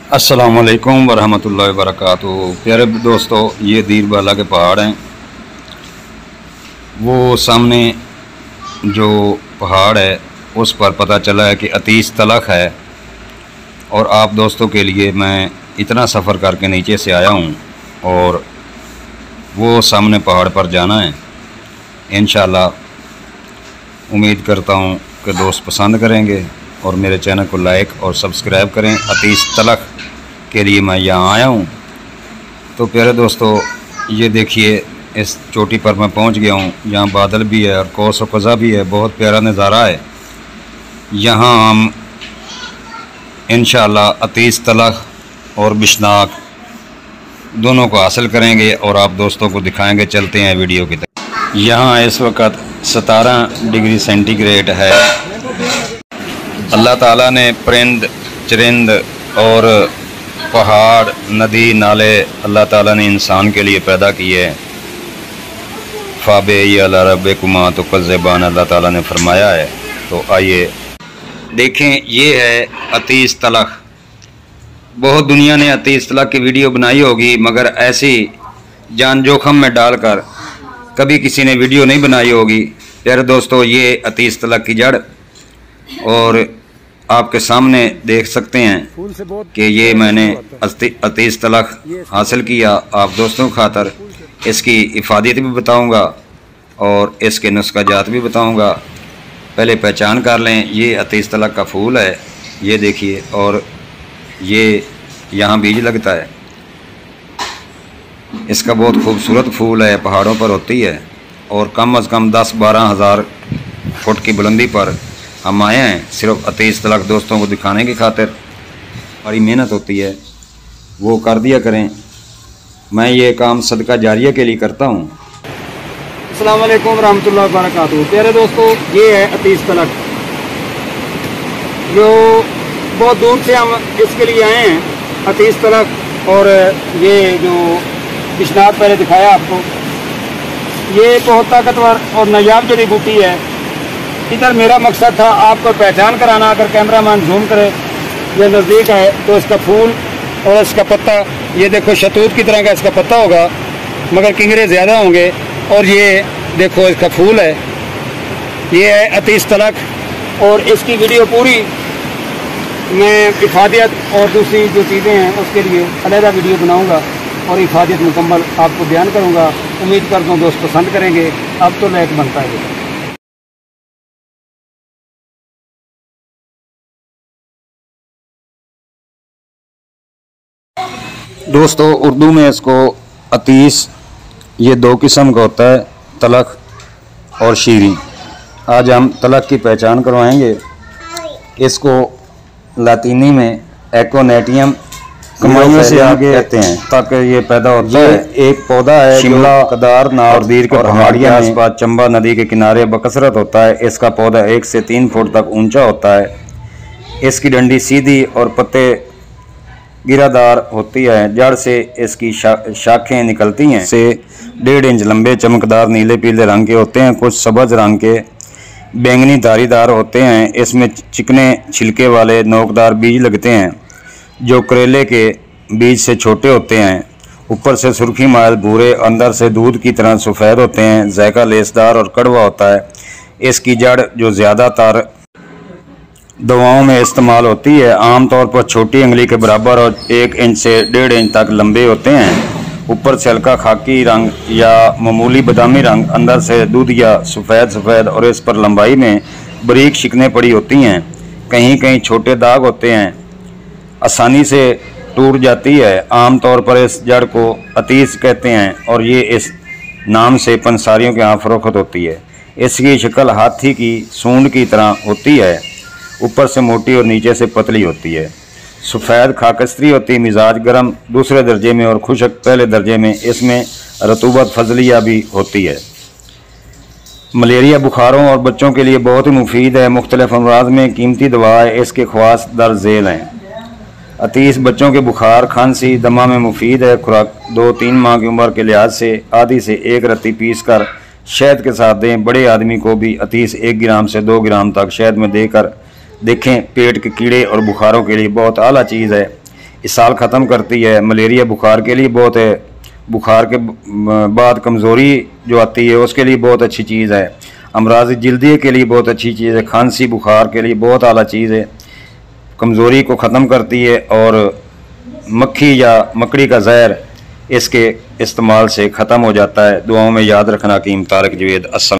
अस्सलामुअलैकुम वरहमतुल्लाहि वबरकातुहू। प्यारे दोस्तों, ये दीरबाला के पहाड़ हैं। वो सामने जो पहाड़ है उस पर पता चला है कि अतीस तलख है। और आप दोस्तों के लिए मैं इतना सफ़र करके नीचे से आया हूँ और वो सामने पहाड़ पर जाना है। इंशाअल्लाह उम्मीद करता हूँ कि दोस्त पसंद करेंगे और मेरे चैनल को लाइक और सब्सक्राइब करें। अतीस तलख के लिए मैं यहाँ आया हूँ। तो प्यारे दोस्तों, ये देखिए इस चोटी पर मैं पहुँच गया हूँ। यहाँ बादल भी है और कौस और कज़ा भी है। बहुत प्यारा नज़ारा है। यहाँ हम इंशाअल्लाह अतीस तलख और बिशनाक दोनों को हासिल करेंगे और आप दोस्तों को दिखाएंगे। चलते हैं वीडियो की तरफ। यहाँ इस वक्त 17 डिग्री सेंटीग्रेड है। अल्लाह ताला ने परिंद चरिंद और पहाड़ नदी नाले अल्लाह ताला ने इंसान के लिए पैदा किए हैं। फ़ाबे अला रब्बिकुमा तुकज़्ज़िबान अल्लाह ताला ने फरमाया है। तो आइए देखें, ये है अतीस तलख। बहुत दुनिया ने अतीस तलख की वीडियो बनाई होगी, मगर ऐसी जान जोखम में डालकर कभी किसी ने वीडियो नहीं बनाई होगी। प्यारे दोस्तों, ये अतीस तलख की जड़ और आपके सामने देख सकते हैं कि ये मैंने अतीस तलख हासिल किया। आप दोस्तों की खातर इसकी इफादियत भी बताऊंगा और इसके नुस्खा जात भी बताऊंगा। पहले पहचान कर लें, ये अतीस तलख का फूल है। ये देखिए, और ये यहाँ बीज लगता है। इसका बहुत खूबसूरत फूल है, पहाड़ों पर होती है और कम अज़ कम 10-12 हज़ार फुट की बुलंदी पर हम आए हैं सिर्फ अतीस तलख दोस्तों को दिखाने की खातिर। बड़ी मेहनत होती है, वो कर दिया करें। मैं ये काम सदका जारिया के लिए करता हूँ। अस्सलाम वालेकुम रहमतुल्लाहि वबरकातुहू। प्यारे दोस्तों, ये है अतीस तलख, जो बहुत दूर से हम इसके लिए आए हैं। अतीस तलख और ये जो बिशनाक पहले दिखाया आपको, ये बहुत ताकतवर और नायाब जड़ी बूटी है। इधर मेरा मकसद था आपको पहचान कराना। अगर कैमरामैन जूम करे, ये नज़दीक है, तो इसका फूल और इसका पत्ता, ये देखो शतूत की तरह का इसका पत्ता होगा, मगर किंगरे ज़्यादा होंगे। और ये देखो इसका फूल है। ये है अतीस तलख और इसकी वीडियो पूरी मैं इफादियत और दूसरी जो चीज़ें हैं उसके लिए अलग वीडियो बनाऊँगा और इफादियत मुकम्मल आपको बयान करूँगा। उम्मीद करता हूँ दोस्त पसंद करेंगे। अब तो लाइक बनता है। दोस्तों, उर्दू में इसको अतीस, ये दो किस्म का होता है, तलख और शीरी। आज हम तलख की पहचान करवाएंगे। इसको लातीनी में एकोनेटियम कमाइयों से आगे कहते हैं, ताकि ये पैदा होता है। एक पौधा है शिमला कदार नार दीर के पहाड़ी के आसपास चंबा नदी के किनारे बकसरत होता है। इसका पौधा 1 से 3 फुट तक ऊंचा होता है। इसकी डंडी सीधी और पत्ते गिरादार होती है। जड़ से इसकी शाखें निकलती हैं। से 1.5 इंच लंबे, चमकदार नीले पीले रंग के होते हैं। कुछ सब्ज रंग के बैंगनी धारीदार होते हैं। इसमें चिकने छिलके वाले नोकदार बीज लगते हैं जो करेले के बीज से छोटे होते हैं। ऊपर से सुर्खी मायल भूरे, अंदर से दूध की तरह सफ़ेद होते हैं। जायका लेसदार और कड़वा होता है। इसकी जड़ जो ज़्यादातर दवाओं में इस्तेमाल होती है, आमतौर पर छोटी उंगली के बराबर और 1 इंच से 1.5 इंच तक लंबे होते हैं। ऊपर से हल्का खाकी रंग या मामूली बादामी रंग, अंदर से दूधिया सफ़ेद और इस पर लंबाई में बारीक शिकनें पड़ी होती हैं। कहीं कहीं छोटे दाग होते हैं। आसानी से टूट जाती है। आमतौर पर इस जड़ को अतीस कहते हैं और ये इस नाम से पंसारियों के यहाँ फरोख्त होती है। इसकी शक्ल हाथी की सूंड की तरह होती है। ऊपर से मोटी और नीचे से पतली होती है। सफ़ेद खाकस्तरी होती है। मिजाज गर्म दूसरे दर्जे में और खुशक पहले दर्जे में। इसमें रतूबत फजलिया भी होती है। मलेरिया, बुखारों और बच्चों के लिए बहुत ही मुफीद है। मुख्तलिफ अमराज में कीमती दवा है। इसके ख्वास दर्ज झेल हैं। अतीस बच्चों के बुखार, खांसी, दमा में मुफीद है। खुराक 2-3 माह की उम्र के लिहाज से आधी से 1 रत्ती पीस कर शहद के साथ दें। बड़े आदमी को भी अतीस 1 ग्राम से 2 ग्राम तक शहद में देकर देखें। पेट के कीड़े और बुखारों के लिए बहुत आला चीज़ है। इसाल ख़त्म करती है। मलेरिया बुखार के लिए बहुत है, बुखार के बाद कमज़ोरी जो आती है उसके लिए बहुत अच्छी चीज़ है। अमराज जल्दी के लिए बहुत अच्छी चीज़ है। खांसी बुखार के लिए बहुत आला चीज़ है, कमज़ोरी को ख़त्म करती है। और मक्खी या मकड़ी का जहर इसके इस्तेमाल से ख़त्म हो जाता है। दुआओं में याद रखना। हकीम तारिक जवेद। अस्सलाम।